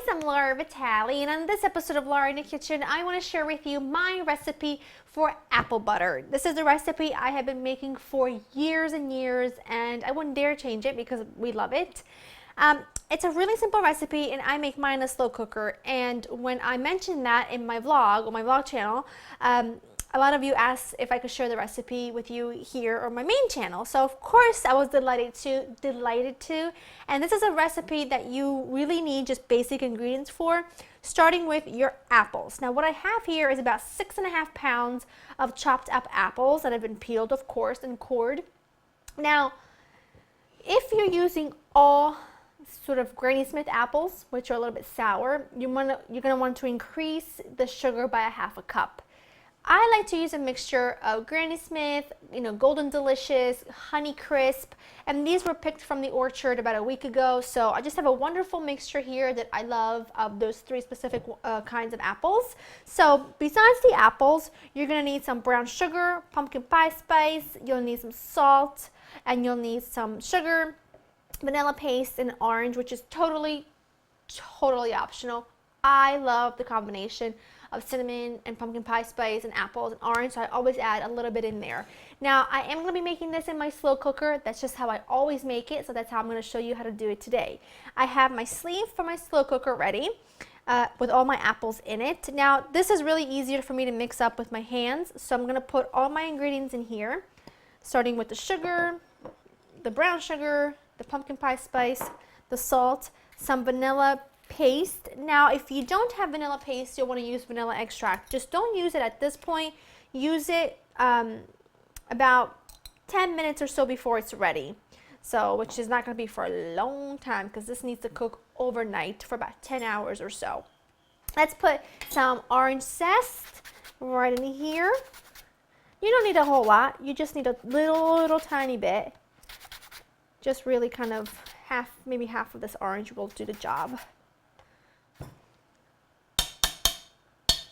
I'm Laura Vitale, and on this episode of Laura in the Kitchen, I want to share with you my recipe for apple butter. This is a recipe I have been making for years and years, and I wouldn't dare change it because we love it. It's a really simple recipe, and I make mine in a slow cooker. And when I mentioned that in my vlog, on my vlog channel, a lot of you asked if I could share the recipe with you here on my main channel. So of course I was delighted to. And this is a recipe that you really need just basic ingredients for, starting with your apples. Now what I have here is about 6.5 pounds of chopped up apples that have been peeled, of course, and cored. Now, if you're using all sort of Granny Smith apples, which are a little bit sour, you're gonna want to increase the sugar by 1/2 cup. I like to use a mixture of Granny Smith, Golden Delicious, Honey Crisp, and these were picked from the orchard about a week ago. So I just have a wonderful mixture here that I love of those 3 specific kinds of apples. So besides the apples, you're gonna need some brown sugar, pumpkin pie spice, you'll need some salt, and you'll need some sugar, vanilla paste, and orange, which is totally optional. I love the combination of cinnamon and pumpkin pie spice and apples and orange, so I always add a little bit in there. Now I am going to be making this in my slow cooker. That's just how I always make it, so that's how I'm going to show you how to do it today. I have my sleeve for my slow cooker ready with all my apples in it. Now this is really easier for me to mix up with my hands, so I'm going to put all my ingredients in here, starting with the sugar, the brown sugar, the pumpkin pie spice, the salt, some vanilla paste. Now if you don't have vanilla paste, you'll want to use vanilla extract. Just don't use it at this point. Use it about 10 minutes or so before it's ready, so which is not going to be for a long time because this needs to cook overnight for about 10 hours or so. Let's put some orange zest right in here. You don't need a whole lot, you just need a little tiny bit. Just really kind of maybe half of this orange will do the job.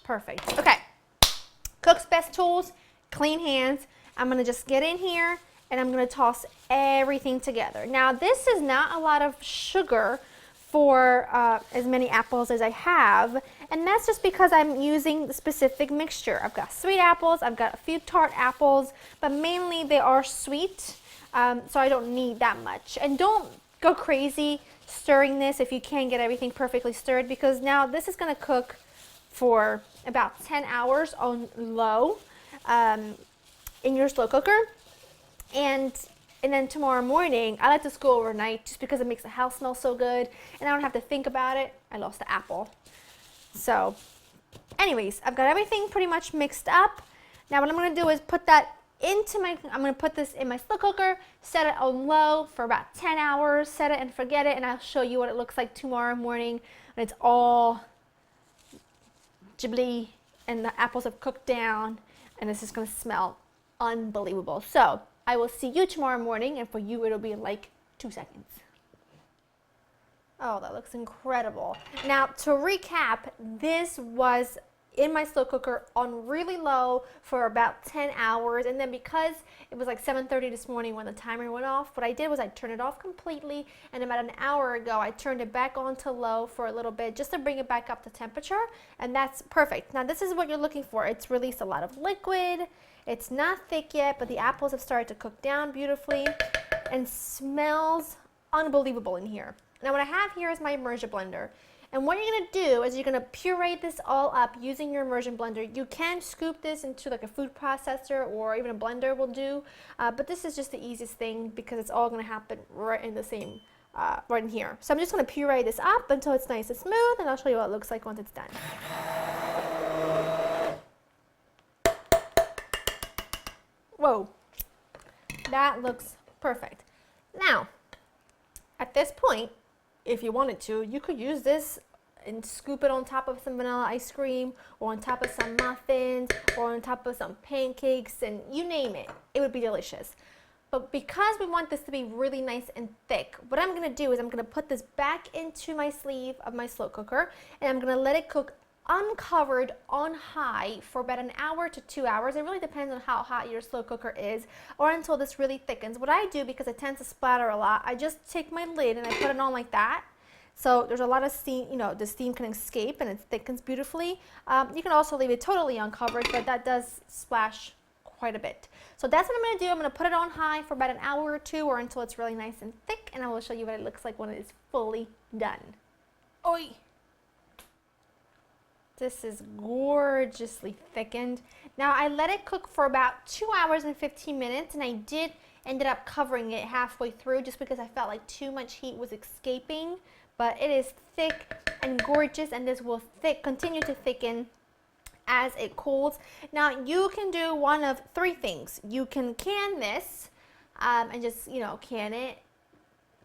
Perfect. Okay. Cook's best tools, clean hands. I'm going to just get in here and I'm going to toss everything together. Now this is not a lot of sugar for as many apples as I have, and that's just because I'm using the specific mixture. I've got sweet apples, I've got a few tart apples, but mainly they are sweet, so I don't need that much. And don't go crazy stirring this if you can't get everything perfectly stirred, because now this is going to cook for about 10 hours on low in your slow cooker, and then tomorrow morning I like to go overnight just because it makes the house smell so good and I don't have to think about it. I lost the apple. So anyways, I've got everything pretty much mixed up. Now what I'm going to do is put that I'm going to put this in my slow cooker, set it on low for about 10 hours, set it and forget it, and I'll show you what it looks like tomorrow morning when it's all jibbly and the apples have cooked down, and this is going to smell unbelievable. So I will see you tomorrow morning, and for you it'll be in like 2 seconds. Oh, that looks incredible. Now to recap, this was in my slow cooker on really low for about 10 hours, and then because it was like 7:30 this morning when the timer went off, what I did was I turned it off completely, and about an hour ago I turned it back on to low for a little bit just to bring it back up to temperature, and that's perfect. Now this is what you're looking for. It's released a lot of liquid, it's not thick yet, but the apples have started to cook down beautifully and smells unbelievable in here. Now what I have here is my immersion blender. And what you're going to do is you're going to puree this all up using your immersion blender. You can scoop this into like a food processor or even a blender will do, but this is just the easiest thing because it's all going to happen right in the same, right in here. So I'm just going to puree this up until it's nice and smooth, and I'll show you what it looks like once it's done. Whoa, that looks perfect. Now, at this point, if you wanted to, you could use this and scoop it on top of some vanilla ice cream, or on top of some muffins, or on top of some pancakes, and you name it. It would be delicious. But because we want this to be really nice and thick, what I'm going to do is I'm going to put this back into my sleeve of my slow cooker, and I'm going to let it cook uncovered on high for about an hour to 2 hours. It really depends on how hot your slow cooker is, or until this really thickens. What I do, because it tends to splatter a lot, I just take my lid and I put it on like that, So there's a lot of steam, the steam can escape and it thickens beautifully. You can also leave it totally uncovered, but that does splash quite a bit. So that's what I'm going to do. I'm going to put it on high for about an hour or two, or until it's really nice and thick, and I will show you what it looks like when it is fully done. Oi! This is gorgeously thickened. Now I let it cook for about 2 hours and 15 minutes, and I ended up covering it halfway through just because I felt like too much heat was escaping. But it is thick and gorgeous, and this will continue to thicken as it cools. Now you can do one of three things. You can can this and just can it,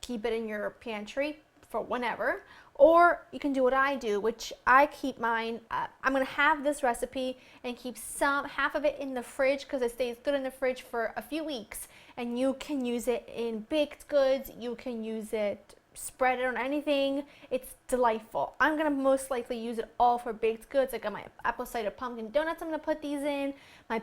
keep it in your pantry for whenever, or you can do what I do, which I keep mine. I'm gonna have this recipe and keep half of it in the fridge because it stays good in the fridge for a few weeks, and you can use it in baked goods. You can use it, spread it on anything. It's delightful. I'm gonna most likely use it all for baked goods. Like my apple cider pumpkin donuts, I'm gonna put these in. My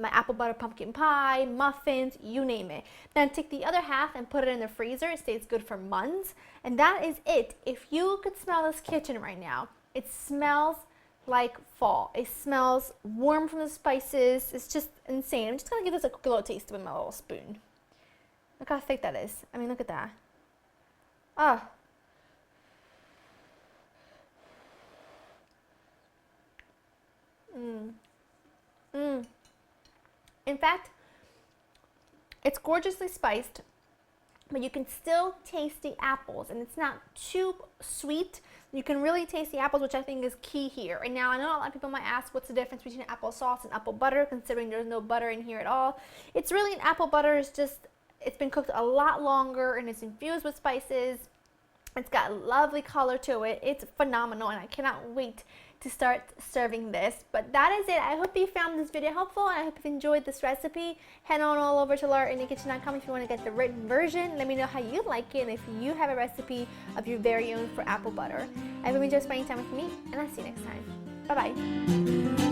apple butter pumpkin pie, muffins, you name it. Then take the other half and put it in the freezer. It stays good for months. And that is it. If you could smell this kitchen right now, it smells like fall. It smells warm from the spices. It's just insane. I'm just gonna give this a quick little taste with my little spoon. Look how thick that is. I mean, look at that. Oh. In fact, it's gorgeously spiced, but you can still taste the apples, and it's not too sweet. You can really taste the apples, which I think is key here. And now I know a lot of people might ask, what's the difference between applesauce and apple butter, considering there's no butter in here at all. It's really an apple butter. It's been cooked a lot longer, and it's infused with spices. It's got a lovely color to it. It's phenomenal, and I cannot wait to start serving this. But that is it. I hope you found this video helpful, and I hope you've enjoyed this recipe. Head on all over to laurainthekitchen.com if you want to get the written version. Let me know how you like it, and if you have a recipe of your very own for apple butter. I hope you enjoyed spending time with me, and I'll see you next time. Bye-bye.